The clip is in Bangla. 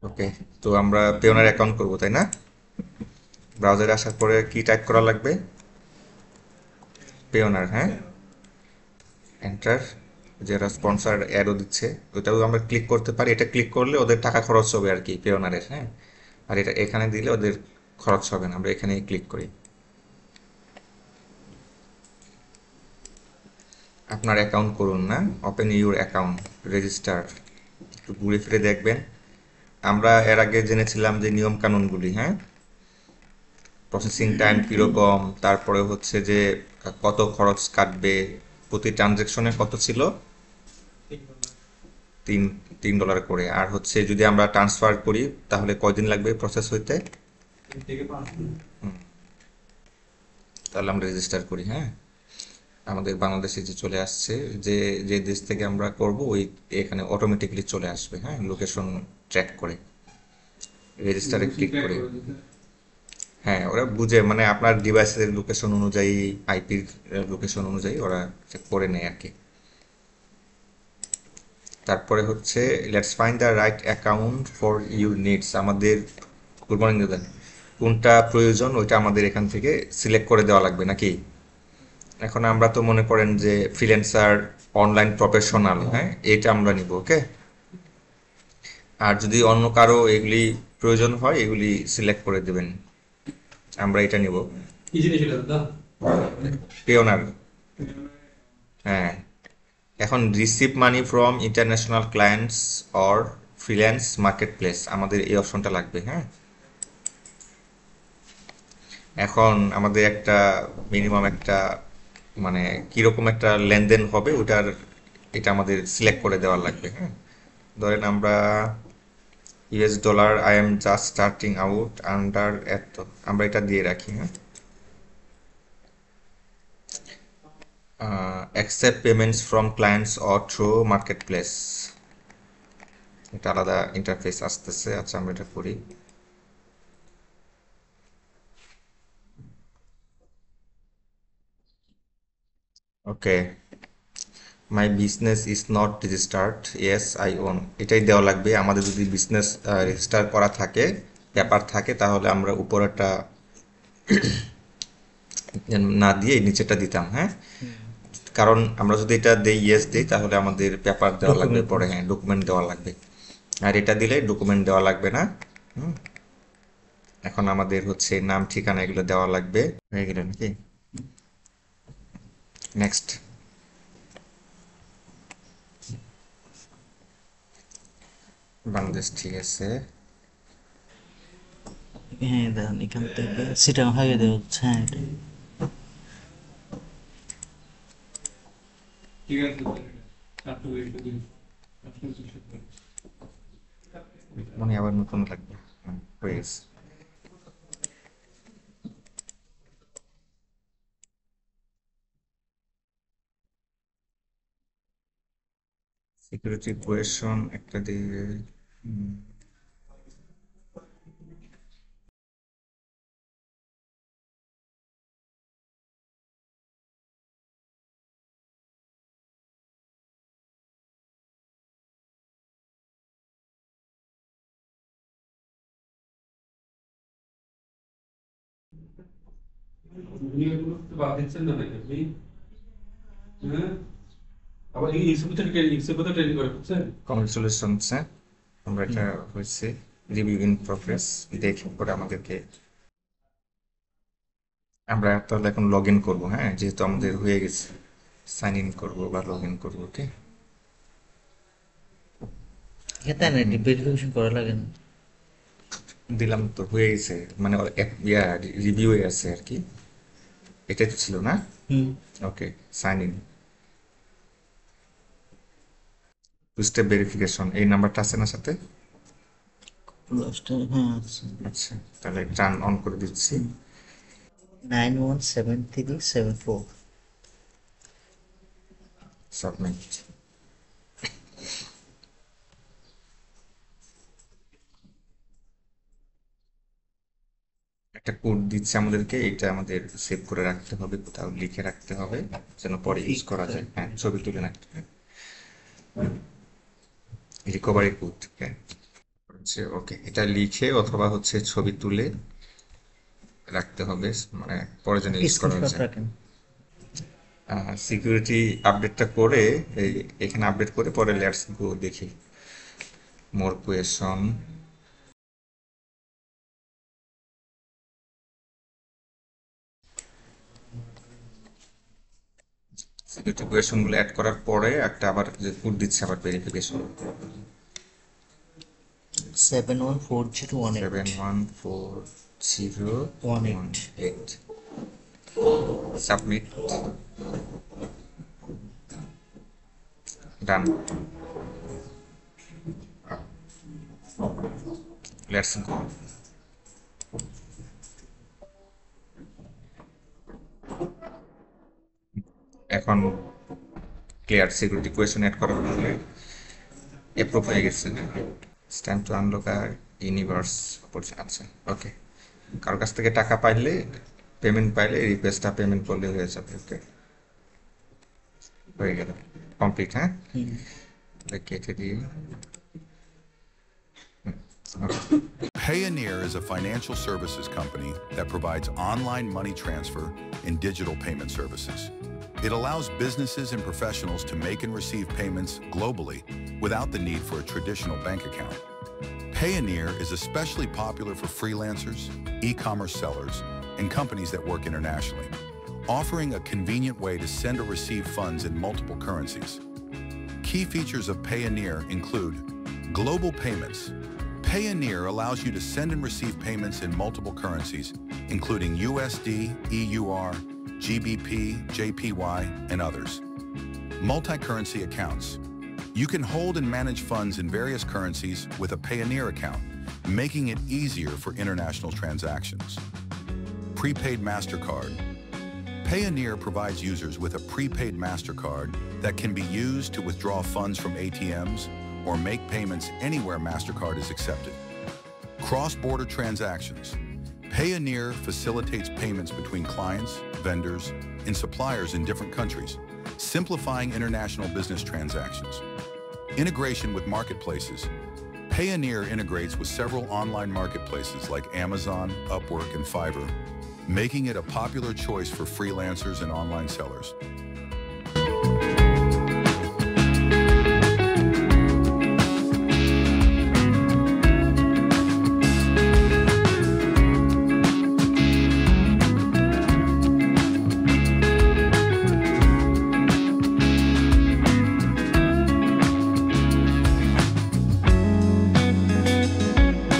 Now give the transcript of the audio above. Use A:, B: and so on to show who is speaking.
A: ওকে, তো আমরা পেওনার অ্যাকাউন্ট করব তাই না? ব্রাউজারে আসার পরে কি টাইপ করা লাগবে? পেওনার, হ্যাঁ, এন্টার। যারা স্পন্সর অ্যাডও দিচ্ছে ওটাও আমরা ক্লিক করতে পারি। এটা ক্লিক করলে ওদের টাকা খরচ হবে আর কি পেওনারের, হ্যাঁ। আর এটা এখানে দিলে ওদের খরচ হবে না, আমরা এখানেই ক্লিক করি। আপনার অ্যাকাউন্ট করুন না, ওপেন ইউর অ্যাকাউন্ট, রেজিস্টার। একটু ঘুরে ফিরে দেখবেন। আমরা এর আগে জেনেছিলাম যে নিয়ম কানুনগুলি, হ্যাঁ। প্রসেসিং টাইম কীরকম, তারপরে হচ্ছে যে কত খরচ কাটবে, প্রতি ট্রানজ্যাকশনে কত ছিল, তিন তিন ডলার করে। আর হচ্ছে যদি আমরা ট্রান্সফার করি তাহলে কয়দিন লাগবে প্রসেস হইতে। হুম, তাহলে আমরা রেজিস্টার করি, হ্যাঁ। আমাদের বাংলাদেশে যে চলে আসছে, যে যে দেশ থেকে আমরা করব ওই এখানে অটোমেটিক্যালি চলে আসবে, হ্যাঁ, লোকেশন ট্র্যাক করে। রেজিস্টারে ক্লিক করে, হ্যাঁ, ওরা বুঝে মানে আপনার ডিভাইসের লোকেশন অনুযায়ী, আইপির লোকেশন অনুযায়ী ওরা চেক করে নেয় আর কি। তারপরে হচ্ছে let's find the right account for your needs. আমাদের, গুড মর্নিং দাদা, কোনটা প্রয়োজন ওইটা আমাদের এখান থেকে সিলেক্ট করে দেওয়া লাগবে নাকি? এখন আমরা তো মনে করেন যে ফ্রিল্যান্সার, অনলাইন প্রফেশনাল, হ্যাঁ, এটা আমরা নিব, ওকে। আর যদি অন্য কারো এগুলি প্রয়োজন হয় এগুলি সিলেক্ট করে দেবেন। আমরা এটা নিব,
B: কি জিনিস এটা দাদা?
A: পেওনার, হ্যাঁ। এখন receive money from international clients or freelance market place, আমাদের এই অপশনটা লাগবে, হ্যাঁ। এখন আমাদের একটা মিনিমাম একটা মানে কীরকম একটা লেনদেন হবে ওটার, এটা আমাদের সিলেক্ট করে দেওয়ার লাগবে, হ্যাঁ। ধরেন আমরা US dollar, I am just starting out under এত, আমরা এটা দিয়ে রাখি, হ্যাঁ। Accept payments from clients or through marketplace, এটা আলাদা ইন্টারফেস আসতেছে। আচ্ছা, আমরা এটা করি। Okay, my business is not registered, yes I own, এটাই দেওয়া লাগবে। আমাদের যদি বিজনেস রেজিস্টার করা থাকে, পেপার থাকে, তাহলে আমরা উপরেরটা না দিয়ে নিচেটা দিতাম, হ্যাঁ। কারণ আমরা যদি এটা দেই, ইয়েস দিই, তাহলে আমাদের পেপার দেওয়া লাগবে
B: ডকুমেন্ট।
A: পরে, হ্যাঁ, ডকুমেন্ট দেওয়া লাগবে। আর এটা দিলে ডকুমেন্ট দেওয়া লাগবে না। হুম। এখন আমাদের হচ্ছে নাম, ঠিকানা এগুলো দেওয়া লাগবে। হয়ে গেল নাকি? নেক্সট। বাংলাদেশ, ঠিক আছে।
C: হ্যাঁ দাঁড়ান, এখান থেকে সেটা হারিয়ে দেওয়া হচ্ছে, হ্যাঁ এটা।
B: ঠিক আছে দাদা, এটা 420 দিন, 420 দিন।
A: মানে আবার নতুন লাগবে। হয়ে গেছে। সিকিউরিটি কোয়েশন একটা দিয়ে, হুম,
B: দুনিয়াগুলো তো বাদ দিচ্ছেন না নাকি আপনি? হ্যাঁ, আবার এই ইসেবুতে ট্রেনিং করে বুঝছেন?
A: কংগ্রেচুলেশনস, হ্যাঁ। আমরা
C: হুম।
A: এটা হয়েছে, রিভিউ ইন প্রোগ্রেস, দেখে পরে আমাদেরকে, আমরা তাহলে এখন লগ ইন করবো, হ্যাঁ, যেহেতু আমাদের হয়ে গেছে। সাইন ইন করবো বা লগ ইন করবো, ওকে।
C: এখানে না ভেরিফিকেশন করা লাগে না।
A: দিলাম তো হয়ে গেছে, মানে ইয়া রিভিউ আছে আর কি। এটাই তো ছিল না?
C: হুম।
A: Okay, sign in, two step verification, এই নাম্বারটা আছে না সাথে?
C: লাস্টে হ্যাঁ আছে।
A: আচ্ছা, তাহলে টার্ন অন করে দিচ্ছি।
C: 917374।
A: সাবমিট। একটা কোড দিচ্ছে আমাদেরকে, এটা আমাদের সেভ করে রাখতে হবে, কোথাও লিখে রাখতে হবে, যেন পরে ইউজ করা যায়, হ্যাঁ, ছবি তুলে রাখতে হবে। রিকভারি কোড, হ্যাঁ। হচ্ছে ওকে, এটা লিখে অথবা হচ্ছে ছবি তুলে রাখতে হবে, মানে পরে যেন ইউজ করা
C: স্ক্রিনশট
A: যায়।
C: রাখেন।
A: সিকিউরিটি আপডেটটা করে এখানে আপডেট করে পরে লেটস গো দেখি মোর কোয়েশন। সিকিউরিটি কোয়েশন গুলো অ্যাড করার পরে একটা আবার যে কোড দিচ্ছে আবার verification
C: 714018
A: 7140118 submit done. Let's go. এখন ক্লিয়ার, সিকিউরিটি কোয়েশন অ্যাড করার ফলে অ্যাপ্রুভ হয়ে গেছে। টাইম টু আনলক আর ইউনিভার্স অপরচুনিটি। আচ্ছা ওকে, কারোর কাছ থেকে টাকা পাইলে পেমেন্ট পাইলে রিকোয়েস্টটা পেমেন্ট করলে হয়ে যাবে। ওকে হয়ে গেল, কমপ্লিট। হ্যাঁ কেটে দিই।
D: Payoneer is a financial services company that provides online money transfer and digital payment services. It allows businesses and professionals to make and receive payments globally without the need for a traditional bank account. Payoneer is especially popular for freelancers, e-commerce sellers, and companies that work internationally, offering a convenient way to send or receive funds in multiple currencies. Key features of Payoneer include global payments. Payoneer allows you to send and receive payments in multiple currencies, including USD, EUR, GBP, JPY, and others. Multi-currency accounts. You can hold and manage funds in various currencies with a Payoneer account, making it easier for international transactions. Prepaid MasterCard. Payoneer provides users with a prepaid MasterCard that can be used to withdraw funds from ATMs or make payments anywhere MasterCard is accepted. Cross-border transactions. Payoneer facilitates payments between clients, vendors, and suppliers in different countries, simplifying international business transactions. Integration with marketplaces. Payoneer integrates with several online marketplaces like Amazon, Upwork, and Fiverr, making it a popular choice for freelancers and online sellers.